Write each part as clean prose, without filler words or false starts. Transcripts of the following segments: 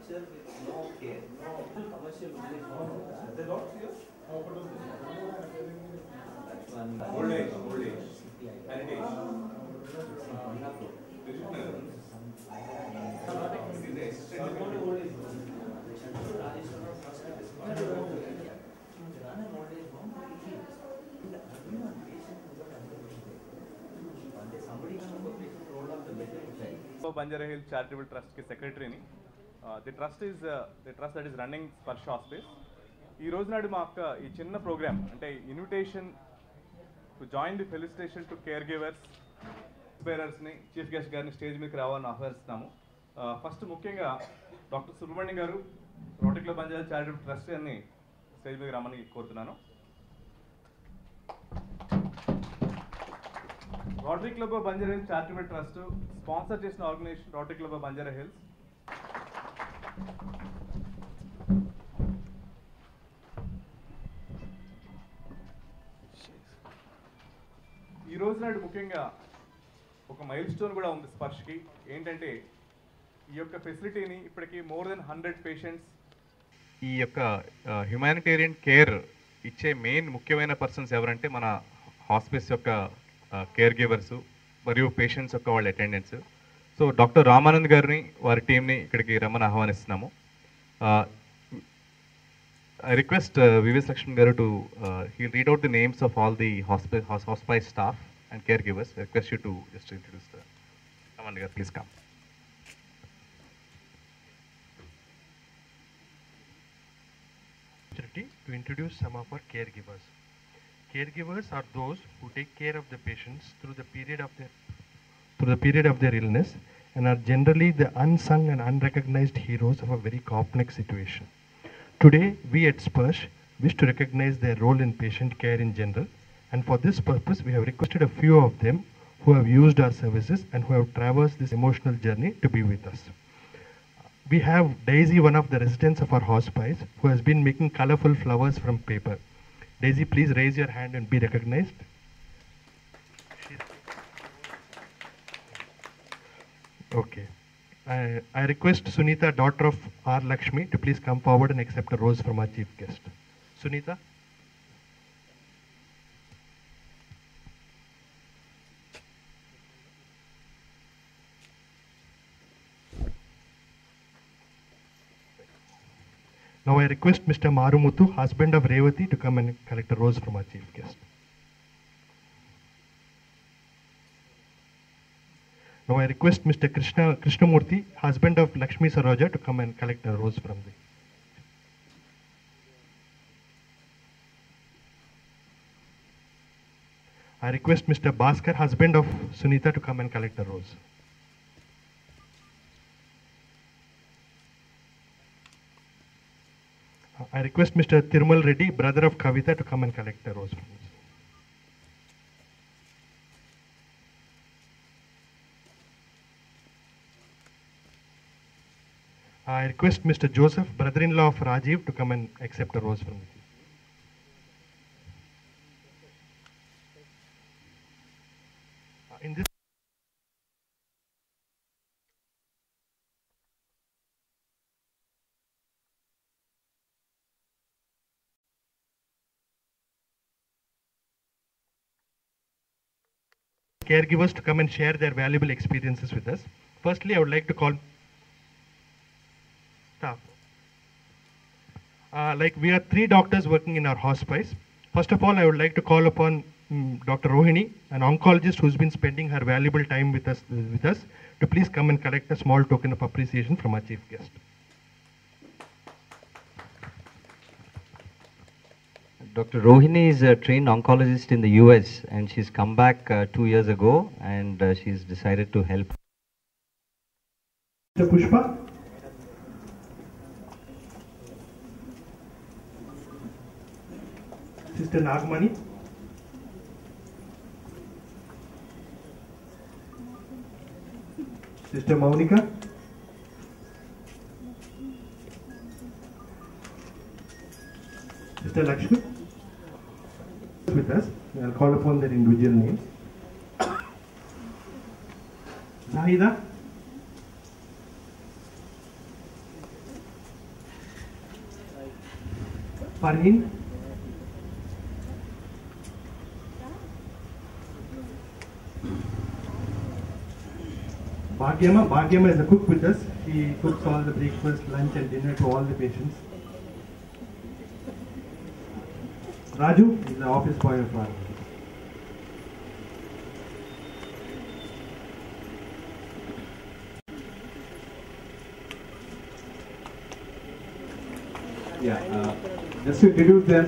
structure with no care, no commercial village. The dots here? That's one. Old age. Heritage. Banjara Hills Charitable Trust ki secretary ni. The trust that is running Sparsh Hospice. ఈ రోజు నాడు మా అక్క ఈ చిన్న programme అంటే invitation to join the felicitation to care givers బేరర్స్ని chief guest గారిని స్టేజ్ మీదకి రావాలని ఆహ్వానిస్తున్నాము. ఫస్ట్ ముఖ్యంగా doctor Subrahmanyam garu Rotary Club Banjara Charitable Trust అని స్టేజ్ మీదకి రమ్మని కోరుతున్నాను. Rotary Club of Banjara Hills Charitable Trust sponsor చేసిన organisation Rotary Club of Banjara Hills. ఈ రోజు నాడు ముఖ్యంగా ఒక మైల్ స్టోన్ కూడా ఉంది స్పర్శ్కి. ఏంటంటే ఈ యొక్క ఫెసిలిటీని ఇప్పటికీ మోర్ దెన్ 100 పేషెంట్స్ ఈ యొక్క హ్యుమానిటేరియన్ కేర్ ఇచ్చే మెయిన్ ముఖ్యమైన పర్సన్స్ ఎవరంటే మన హాస్పిస్ యొక్క కేర్ గివర్స్ మరియు పేషెంట్స్ యొక్క వాళ్ళ అటెండెన్స్. సో డాక్టర్ రామానంద్ గారిని వారి టీంని ఇక్కడికి రమ్మని ఆహ్వానిస్తున్నాము. I request Vives Lakshman Garu to he'll read out the names of all the hospice staff and caregivers. I request you to just introduce the Raman Garu, please come. To introduce some of our caregivers. Caregivers are those who take care of the patients through the period of their illness and are generally the unsung and unrecognized heroes of a very complex situation. Today, we at Sparsh wish to recognize their role in patient care in general, and for this purpose, we have requested a few of them who have used our services and who have traversed this emotional journey to be with us. We have Daisy, one of the residents of our hospice, who has been making colorful flowers from paper. Daisy, please raise your hand and be recognized. Okay. I request Sunita, daughter of R. Lakshmi, to please come forward and accept a rose from our chief guest. Sunita. Now I request Mr. Marumuthu, husband of Revati, to come and collect a rose from our chief guest. Now I request Mr. Krishnamurthy, husband of Lakshmi Saroja, to come and collect a rose from the. I request Mr. Bhaskar, husband of Sunita, to come and collect a rose. I request Mr. Thirumal Reddy, brother of Kavita, to come and collect a rose from us. I request Mr. Joseph, brother-in-law of Rajiv, to come and accept a rose from me. In this caregivers to come and share their valuable experiences with us. Firstly, I would like to call staff. Like we are 3 doctors working in our hospice. First of all, I would like to call upon Dr. Rohini, an oncologist who's been spending her valuable time with us, to please come and collect a small token of appreciation from our chief guest. Dr. Rohini is a trained oncologist in the US, and she's come back 2 years ago, and she's decided to help. Mr. Pushpa. Sister Nagmani. Sister Maunika. Sister Lakshmi. With us, I'll call upon their individual names. Zahida. Farhin. Bhagyama is a cook with us. He cooks all the breakfast, lunch and dinner to all the patients. Raju is the office boy of ours. Yeah, just to introduce them,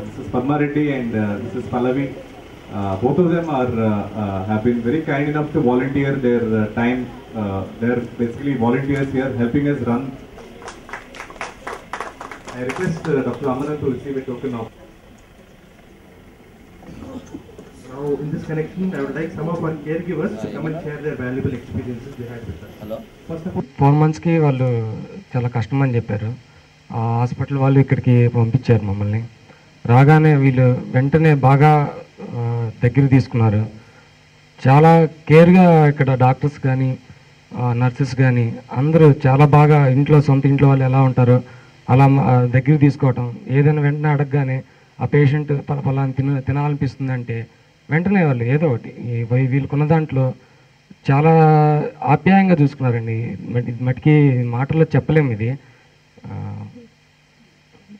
this is Padma Reddy and this is Pallavi. Both of them are have been very kind enough to volunteer their time. They're basically volunteers here helping us run. I request Dr. Amaran to receive a token of. Now, in this connection, I would like some of our caregivers to come and share their valuable experiences they had with us. Hello. First of all, 4 monthsకి వాళ్ళు చాలా కష్టం అని చెప్పారు. ఆ hospital వాళ్ళు ఇక్కడికి పంపించారు మమ్మల్ని. రాగానే వీళ్ళు వెంటనే బాగా దగ్గర తీసుకున్నారు. చాలా కేర్గా ఇక్కడ డాక్టర్స్ కానీ నర్సెస్ కానీ అందరూ చాలా బాగా సొంత ఇంట్లో వాళ్ళు ఎలా ఉంటారో అలా దగ్గర తీసుకోవటం. ఏదైనా వెంటనే అడగగానే ఆ పేషెంట్ పలానా తినాలనిపిస్తుందంటే వెంటనే వాళ్ళు ఏదో ఒకటి వీళ్ళకున్న దాంట్లో చాలా ఆప్యాయంగా చూసుకున్నారండి. మటుకి మాటల్లో చెప్పలేము ఇది.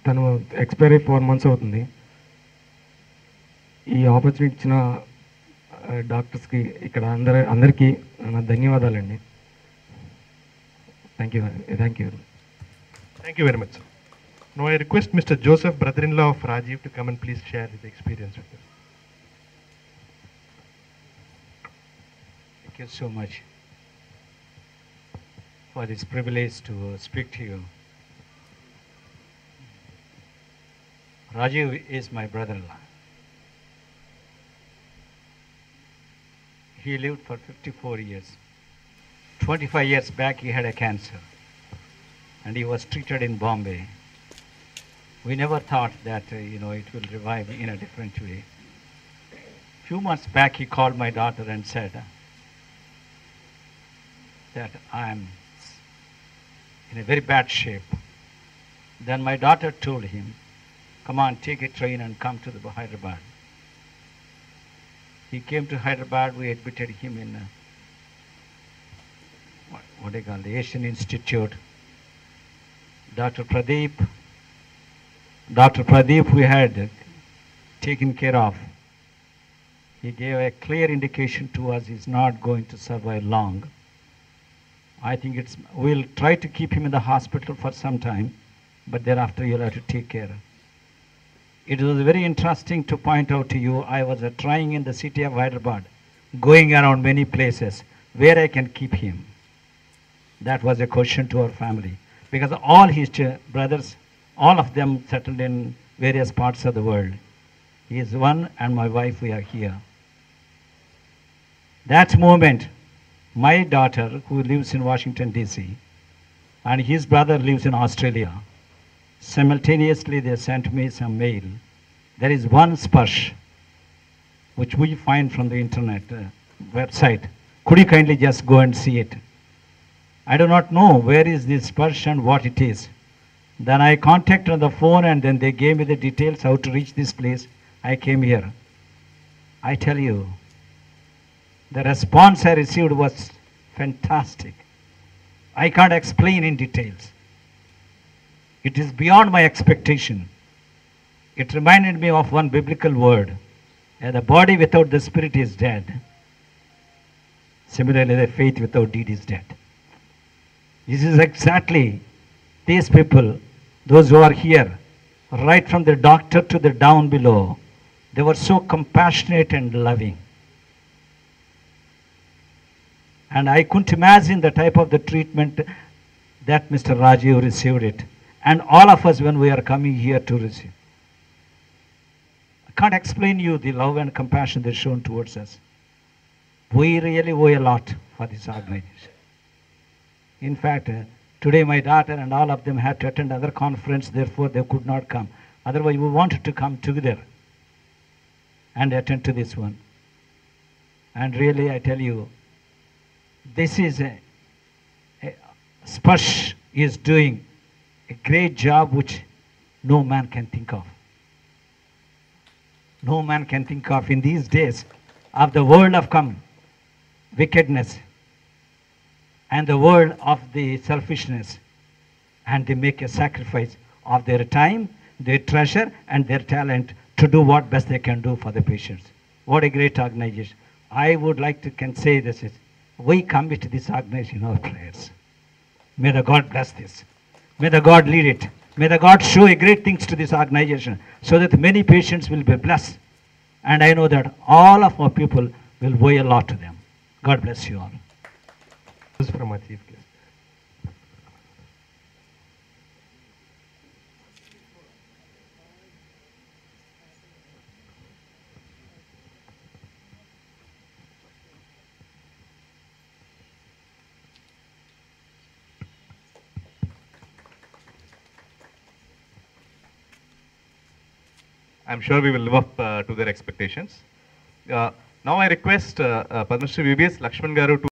తను ఎక్స్పైరీ 4 months అవుతుంది. ఈ ఆపర్చునిటీ ఇచ్చిన డాక్టర్స్కి ఇక్కడ అందరికీ నా ధన్యవాదాలండి. Thank you. thank you very much, sir. Now I request Mr. Joseph, brother-in-law of Rajiv, to come and please share his experience with us. Thank you so much for this privilege to speak to you. Rajiv is my brother-in-law. He lived for 54 years. 25 years back he had a cancer and he was treated in Bombay. We never thought that it will revive in a different way. Few months back he called my daughter and said that I am in a very bad shape. Then my daughter told him, come on, take a train and come to the Hyderabad. He came to Hyderabad. We admitted him in what they call the Asian Institute. Dr. Pradeep we had taken care of. He gave a clear indication to us he's not going to survive long. I think we'll try to keep him in the hospital for some time, but thereafter you'll have to take care. It was very interesting to point out to you, I was trying in the city of Hyderabad, going around many places, where I can keep him. That was a question to our family. Because all his brothers, all of them settled in various parts of the world. He is one and my wife, we are here. That moment, my daughter, who lives in Washington, D.C., and his brother lives in Australia, simultaneously they sent me some mail. There is one Sparsh, which we find from the internet website. Could you kindly just go and see it? I do not know where is this Sparsh and what it is. Then I contacted on the phone and then they gave me the details how to reach this place. I came here. I tell you, the response I received was fantastic. I can't explain in details. It is beyond my expectation. It reminded me of one biblical word. The body without the spirit is dead. Similarly, the faith without deed is dead. This is exactly these people, those who are here, right from the doctor to the down below. They were so compassionate and loving. And I couldn't imagine the type of the treatment that Mr. Rajiv received it. And all of us when we are coming here to receive. I can't explain you the love and compassion they've shown towards us. We really owe a lot for this organization. In fact, today my daughter and all of them had to attend other conference, therefore they could not come. Otherwise we wanted to come together and attend to this one. And really I tell you, this is Sparsh is doing a great job which no man can think of. No man can think of in these days of the world of wickedness and the world of the selfishness, and they make a sacrifice of their time, their treasure, and their talent to do what best they can do for the patients. What a great organization. I would like to can say this is, we commit this organization in our prayers. May the God bless this. May the God lead it. May the God show a great things to this organization so that many patients will be blessed. And I know that all of our people will owe a lot to them. God bless you all. This is from our chief guest. I'm sure we will live up to their expectations. Now I request Padma Shri VBS Lakshman Garu to